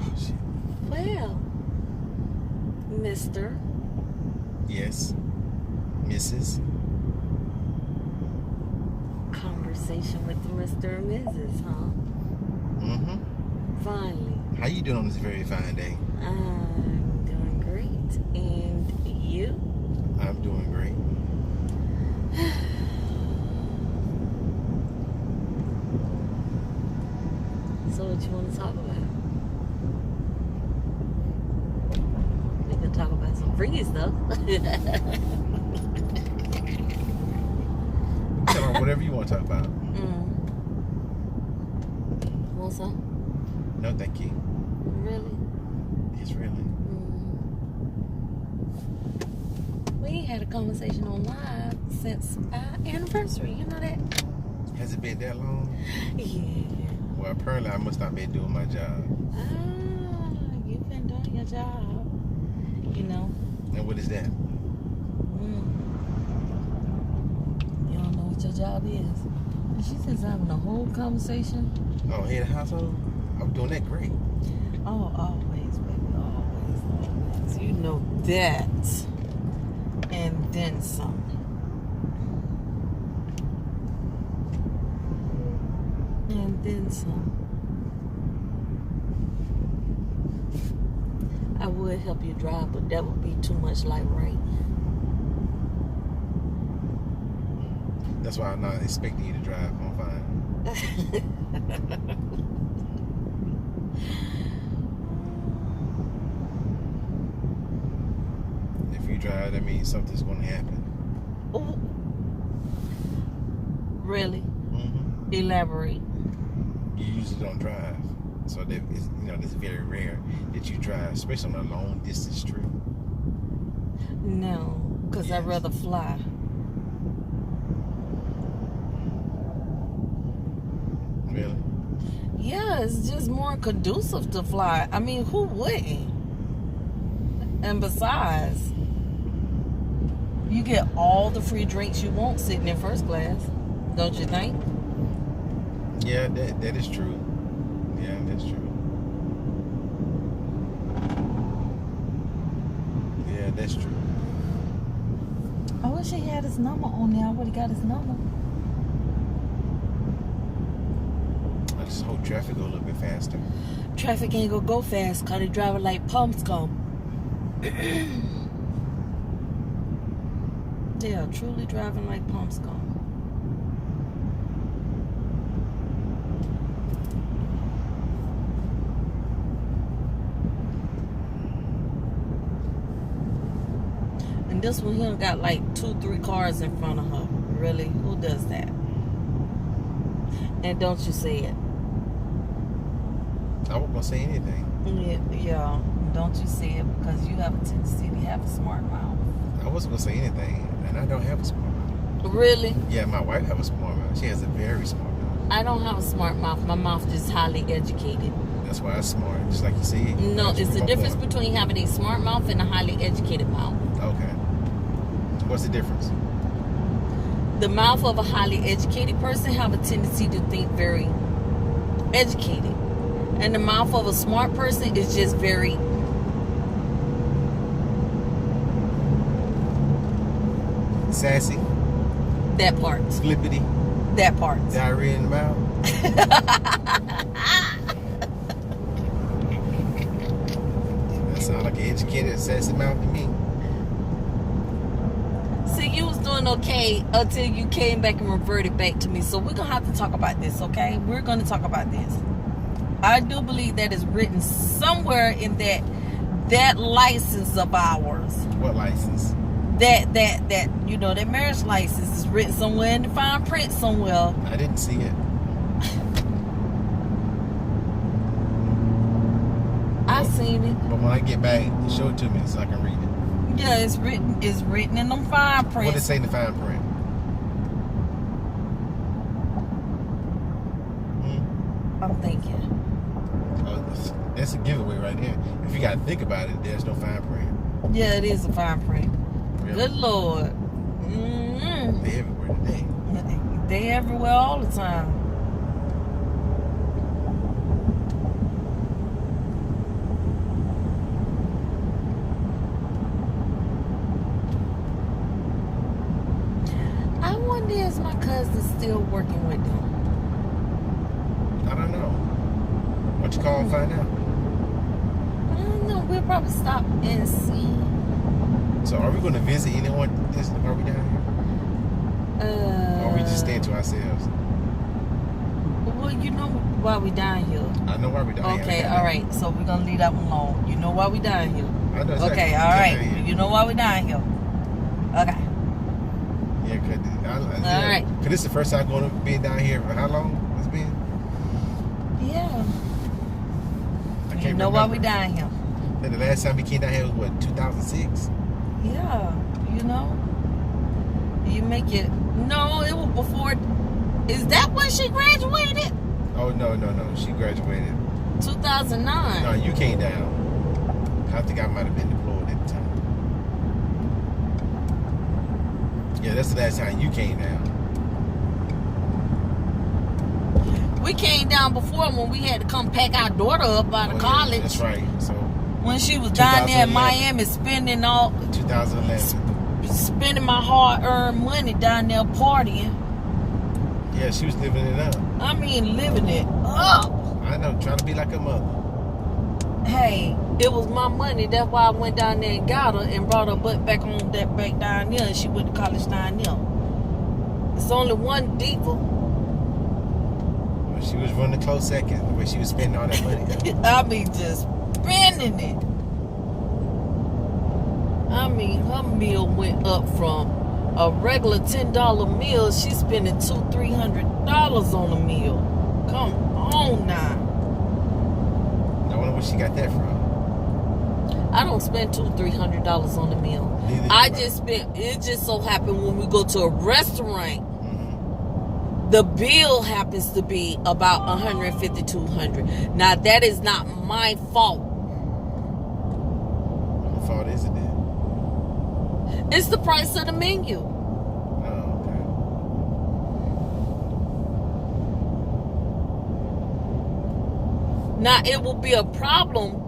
Oh, shit. Well, Mr. Yes. Mrs. Conversation with Mr. and Mrs., huh? Mm-hmm. Finally. How you doing on this very fine day? I'm doing great. And you? I'm doing great. So what you want to talk about? We can talk about some freaky stuff. Tell me whatever you want to talk about. Want some? No, thank you. Really? Yes, really. We ain't had a conversation on live since our anniversary. You know that? Has it been that long? Yeah. Well, apparently I must not be doing my job. You've been doing your job. You know. And what is that? You don't know what your job is. And she's just having a whole conversation. Oh, head of household? I'm doing that great. Oh, always, baby, always, always. You know that. And then some. And then some. I would help you drive, but that would be too much like right. That's why I'm not expecting you to drive. I'm fine. If you drive, that means something's going to happen. Ooh. Really? Mm-hmm. Elaborate. You usually don't drive, so that is, it's very rare that you drive, especially on a long distance trip. No, because Yes. I'd rather fly. Really? Yeah, it's just more conducive to fly. I mean, who wouldn't? And besides, you get all the free drinks you want sitting in first class, don't you think? Yeah, that is true. Yeah, that's true. Yeah, that's true. I wish he had his number on there. I would have got his number. I just hope traffic go a little bit faster. Traffic ain't gonna go fast because they driving like pump scum. They are truly driving like pump scum. And this one here got like 2-3 cars in front of her. Really? Who does that? And don't you say it. I wasn't gonna say anything. Yeah. Don't you say it because you have a tendency to have a smart mouth. I wasn't gonna say anything, and I don't have a smart mouth. Really? Yeah, my wife has a smart mouth. She has a very smart mouth. I don't have a smart mouth. My mouth is highly educated. That's why I'm smart, just like you said. No, it's the difference between having a smart mouth and a highly educated mouth. Okay. What's the difference? The mouth of a highly educated person have a tendency to think very educated. And the mouth of a smart person is just very Sassy. that part. Flippity. That part. Diarrhea in the mouth. That sounds like an educated, sassy mouth to me. See, you was doing okay until you came back and reverted back to me. So we're going to have to talk about this, okay? We're going to talk about this. I do believe that is written somewhere in that license of ours. What license? That that marriage license is written somewhere in the fine print somewhere. I didn't see it. I seen it. But when I get back, show it to me so I can read it. Yeah, it's written in them fine print. What does it say in the fine print? I'm thinking. Oh, that's a giveaway right there. If you got to think about it, there's no fine print. Yeah, it is a fine print. Really? Good Lord. They everywhere today. They everywhere all the time. is it still working with them? I don't know. Why don't you call and find out? I don't know. We'll probably stop and see. So are we going to visit anyone while we down here? Or are we just staying to ourselves? Well, you know why we down here. I know why we down here. Okay, all right. So we're going to leave that one alone. You know why we down here. I know exactly. Okay, all right. You know why we down here. Okay. Yeah, because all right. This is the first time going to be down here for how long it's been? Yeah. I can't know why we down here. And the last time we came down here was what, 2006? Yeah, you know. You make it. No, it was before. Is that when she graduated? Oh, no. She graduated 2009. No, you came down. I think I might have been deployed at the time. Yeah, that's the last time you came down. We came down before when we had to come pack our daughter up out of college. Yeah, that's right. So when she was down there in Miami spending 2011. Spending my hard-earned money down there partying. Yeah, she was living it up. I mean, living it up. I know, trying to be like a mother. Hey, it was my money. That's why I went down there and got her and brought her butt back on that back down there, and she went to college down there. It's only one diva. Well, she was running a close second the way she was spending all that money. I mean, just spending it. I mean, her meal went up from a regular $10 meal. She's spending $200-300 on a meal. Come on now. I wonder where she got that from. I don't spend $200-300 on a meal. It just so happened when we go to a restaurant, the bill happens to be about $150-200. Now that is not my fault. Whose fault is it then? It's the price of the menu. Oh, okay. Now it will be a problem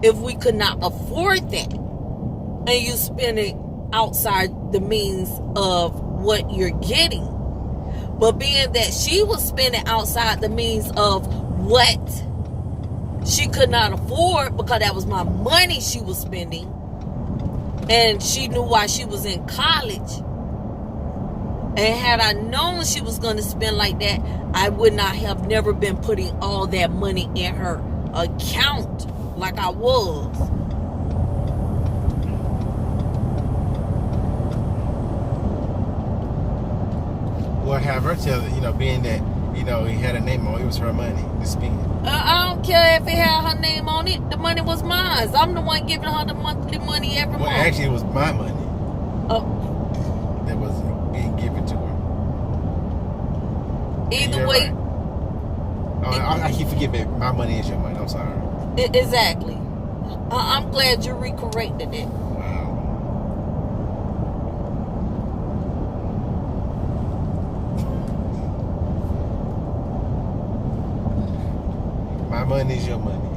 if we could not afford that and you spend it outside the means of what you're getting. But being that she was spending outside the means of what she could not afford, because that was my money she was spending, and she knew why she was in college, and had I known she was going to spend like that, I would not have never been putting all that money in her account like I was. Well, have her tell it, being that, he had a name on it, was her money to spend. I don't care if it had her name on it. The money was mine. I'm the one giving her the monthly money every month. Well, actually, it was my money that was being given to her. Either way. Right. I keep forgetting, my money is your money. I'm sorry. Exactly. I'm glad you recorrected it. My money is your money.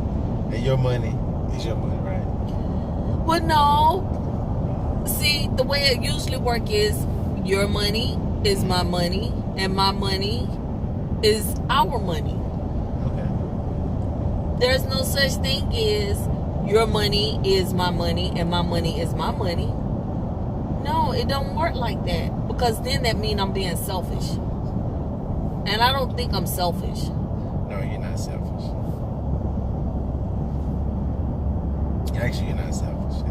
And your money is your money, right? Well, no. See, the way it usually works is your money is my money, and my money is our money. Okay. There's no such thing as your money is my money, and my money is my money. No, it don't work like that. Because then that means I'm being selfish. And I don't think I'm selfish. No, you're not selfish. Actually, you're not selfish,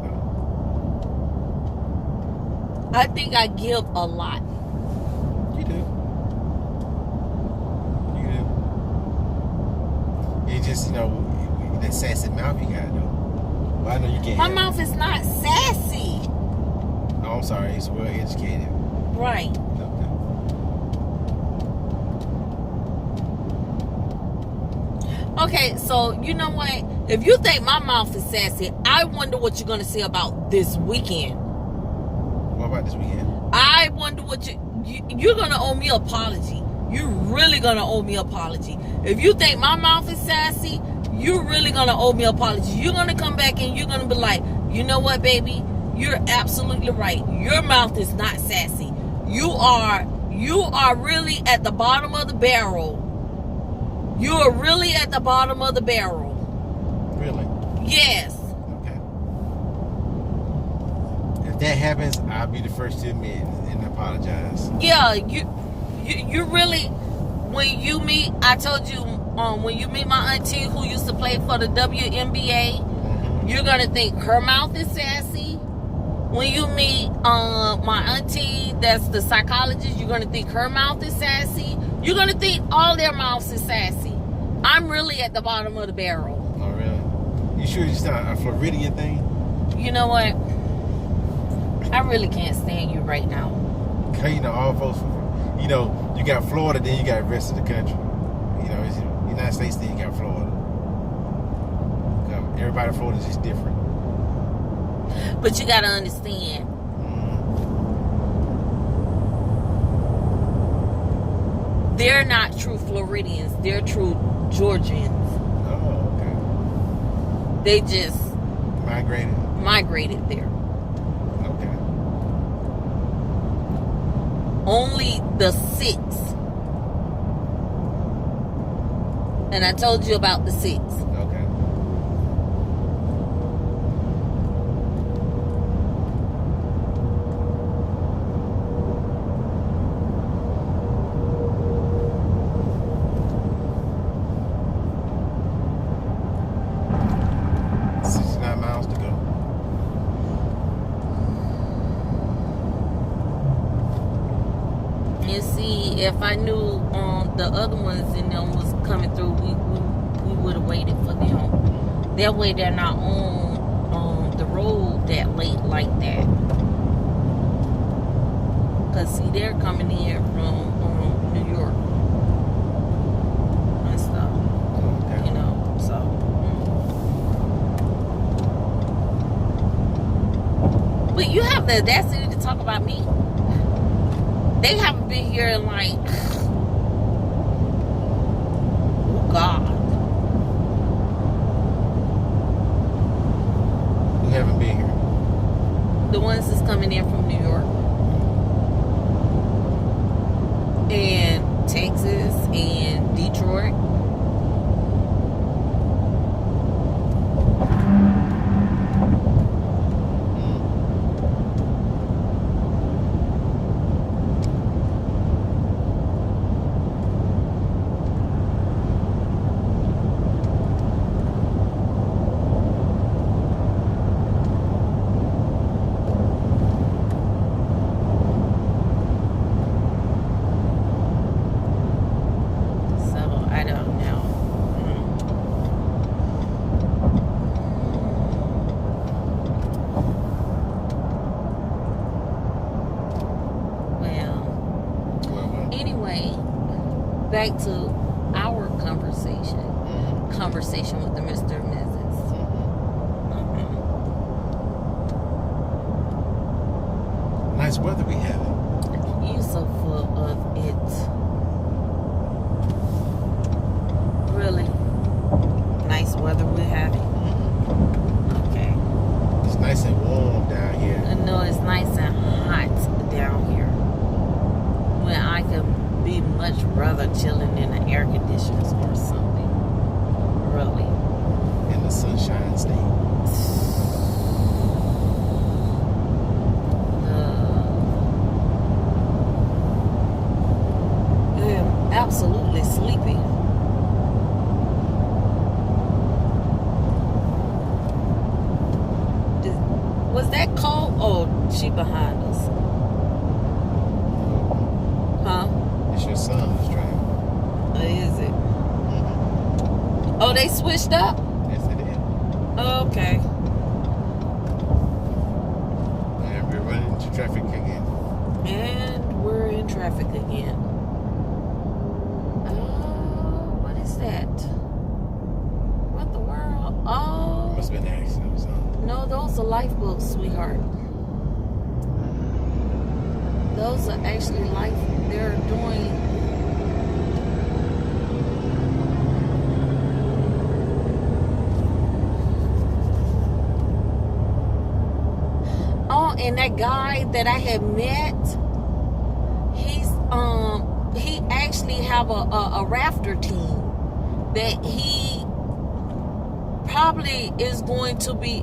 I think I give a lot. You do. You just, that sassy mouth you got, though. Well, I know you can't. My mouth is not sassy. Oh, I'm sorry. It's well educated. Right. Okay, so you know what? If you think my mouth is sassy, I wonder what you're going to say about this weekend. What about this weekend? I wonder what you're going to owe me an apology. You're really going to owe me an apology. If you think my mouth is sassy, you're really going to owe me an apology. You're going to come back and you're going to be like, you know what, baby? You're absolutely right. Your mouth is not sassy. You are you are really at the bottom of the barrel. You are really at the bottom of the barrel. Really? Yes. Okay. If that happens, I'll be the first to admit and apologize. Yeah, you really, when you meet, I told you, when you meet my auntie who used to play for the WNBA, you're gonna think her mouth is sassy. When you meet my auntie that's the psychologist, you're gonna think her mouth is sassy. You're gonna think all their mouths is sassy. I'm really at the bottom of the barrel. Oh, really? You sure it's not a Floridian thing? You know what? I really can't stand you right now. You know, all folks, you know, you got Florida, then you got the rest of the country. You know, it's United States, then you got Florida. Everybody in Florida is just different. But you gotta understand. They're not true Floridians. They're true Georgians. Oh, okay. They just migrated there. Okay. Only the 6. And I told you about the 6. Okay. If I knew the other ones in them was coming through, we would have waited for them. That way they're not on the road that late like that. Because see, they're coming in from New York and stuff. Okay. You know, so. But you have the audacity to talk about me. They haven't been here in like, oh God. Who haven't been here? The ones that's coming in from New York. And Texas and Detroit. Back to our conversation with the Mr. and Mrs. Nice weather we have. You so full of it. Really? Nice weather we're having. Okay. It's nice and warm down here. No, it's nice and hot down here. When I could be much rather chilling in the air conditioners or something. Really. In the Sunshine State. I am absolutely sleepy. Was that cold? Oh, she behind us. Huh? It's your son who's driving. Is it? Oh, they switched up? Yes, it is. Okay. And we're running into traffic again. And we're in traffic again. What is that? What the world? Oh. It must have been an accident or something. No, those are lifeboats, sweetheart. Those are actually they're doing. Oh, and that guy that I had met, he's he actually have a rafter team that he probably is going to be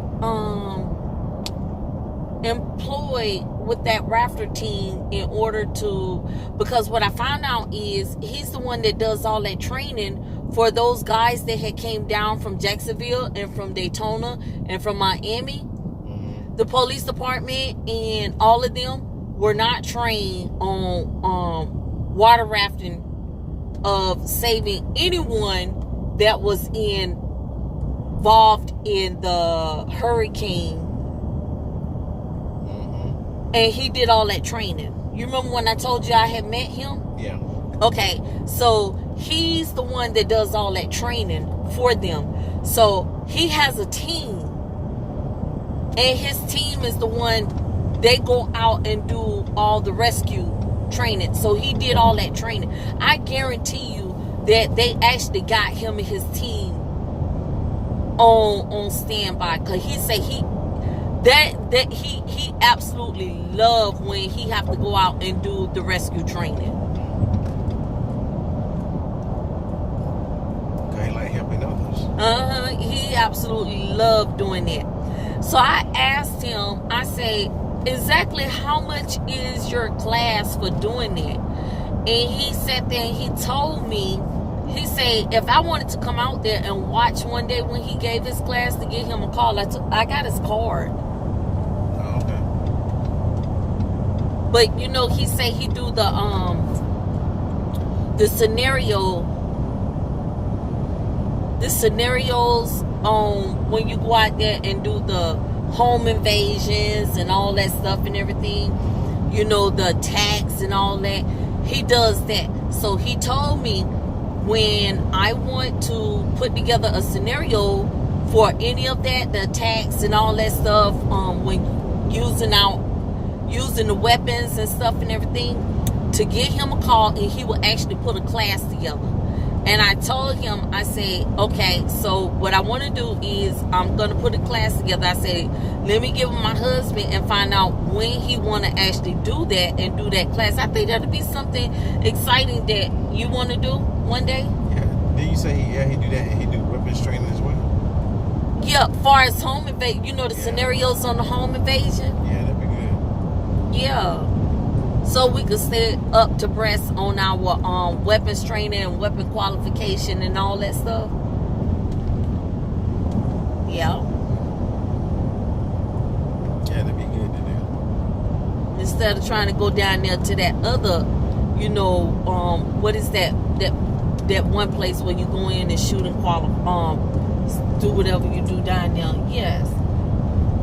employed with that rafter team in order to, because what I found out is he's the one that does all that training for those guys that had came down from Jacksonville and from Daytona and from Miami. The police department and all of them were not trained on water rafting of saving anyone that was involved in the hurricane. And he did all that training. You remember when I told you I had met him? Yeah. Okay, so he's the one that does all that training for them. So he has a team. And his team is the one, they go out and do all the rescue training. So he did all that training. I guarantee you that they actually got him and his team on standby. Because he said he absolutely loved when he have to go out and do the rescue training. Okay, like helping others. He absolutely loved doing that. So I asked him, I say, exactly how much is your class for doing that? And he sat there and he told me, he said, if I wanted to come out there and watch one day when he gave his class, to give him a call, I got his card. Oh, okay. But you know, he said he do the scenarios when you go out there and do the home invasions and all that stuff and everything, you know, the attacks and all that, he does that. So he told me when I want to put together a scenario for any of that, the attacks and all that stuff, when using the weapons and stuff and everything, to give him a call and he will actually put a class together. And I told him, I said, okay, so what I want to do is I'm going to put a class together. I said, let me give my husband and find out when he want to actually do that and do that class. I think that'll be something exciting that you want to do one day. Yeah. Did you say he do that and he do weapons training as well? Yeah, far as home invasion, you know, the scenarios on the home invasion. Yeah, that'd be good. Yeah. So we could stay up to breast on our weapons training and weapon qualification and all that stuff. Yeah. Yeah, that'd be good to do. Instead of trying to go down there to that other, you know, what is that one place where you go in and shoot and do whatever you do down there. Yes.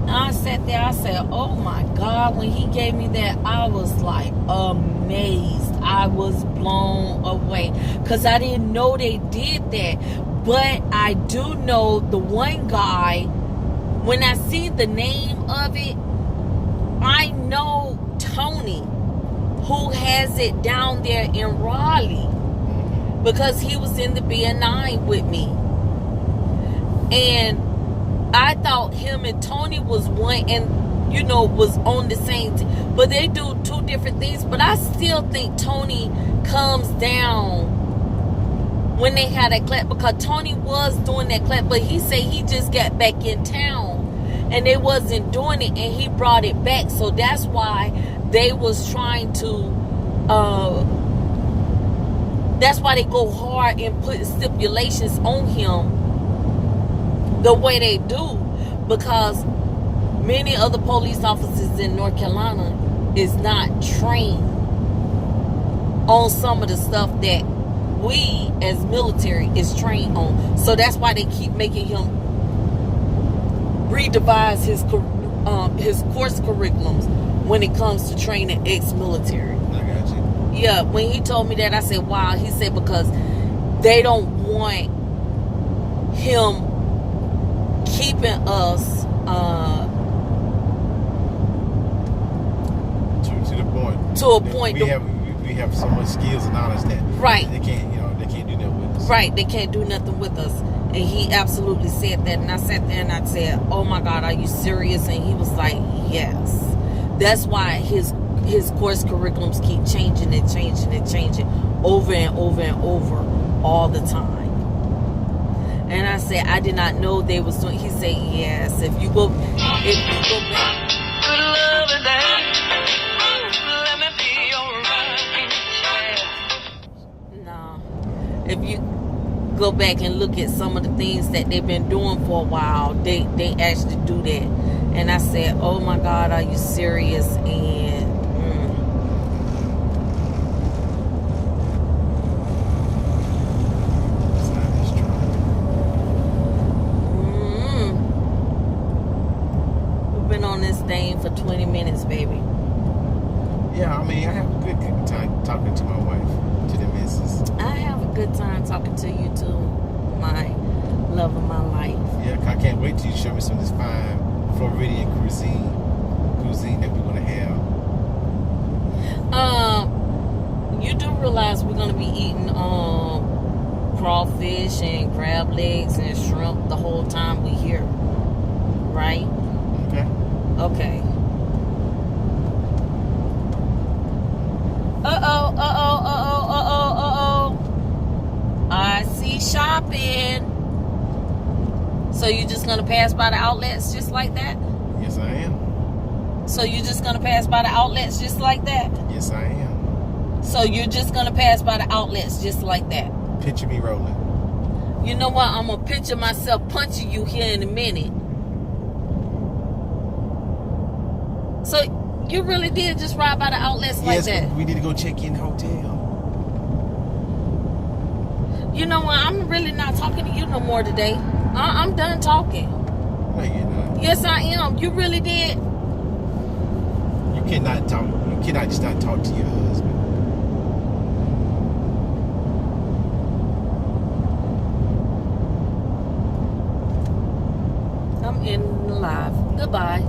I sat there, I said, oh my God, when he gave me that, I was like amazed. I was blown away because I didn't know they did that. But I do know the one guy, when I see the name of it, I know Tony, who has it down there in Raleigh, because he was in the BNI with me. And I thought him and Tony was one and, you know, was on the same team. But they do two different things. But I still think Tony comes down when they had that class. Because Tony was doing that class. But he said he just got back in town. And they wasn't doing it. And he brought it back. So that's why they was trying to... that's why they go hard and put stipulations on him the way they do, because many other police officers in North Carolina is not trained on some of the stuff that we as military is trained on. So that's why they keep making him redevise his course curriculums when it comes to training ex-military. I got you. Yeah, when he told me that, I said, wow. He said because they don't want him keeping us to a point we have so much skills and knowledge that they can't do nothing with us. Right, they can't do nothing with us. And he absolutely said that. And I sat there and I said, oh my God, are you serious? And he was like, yes. That's why his his course curriculums keep changing over and over and over all the time. And I said, I did not know they was doing. He said, yes. If you go back. Good love and that. Let me be your right. No. If you go back and look at some of the things that they've been doing for a while, they actually do that. And I said, oh my God, are you serious? And we've been on this thing for 20 minutes, baby. Yeah, I mean, I have a good time talking to my wife, to the missus. I have a good time talking to you too, my love of my life. Yeah, I can't wait till you show me some of this fine Floridian cuisine that we're gonna have. You do realize we're gonna be eating crawfish and crab legs and shrimp the whole time we here, right? Okay. Okay. I see shopping. So you just gonna pass by the outlets just like that? Yes, I am. So you just gonna pass by the outlets just like that? Yes, I am. So you're just gonna pass by the outlets just like that? Picture me rolling. You know what? I'm gonna picture myself punching you here in a minute. So you really did just ride by the outlets like that? Yes, we need to go check in the hotel. You know what? I'm really not talking to you no more today. I'm done talking. No, you're not. Yes, I am. You really did. You cannot talk. You cannot just not talk to your husband. I'm in live. Goodbye.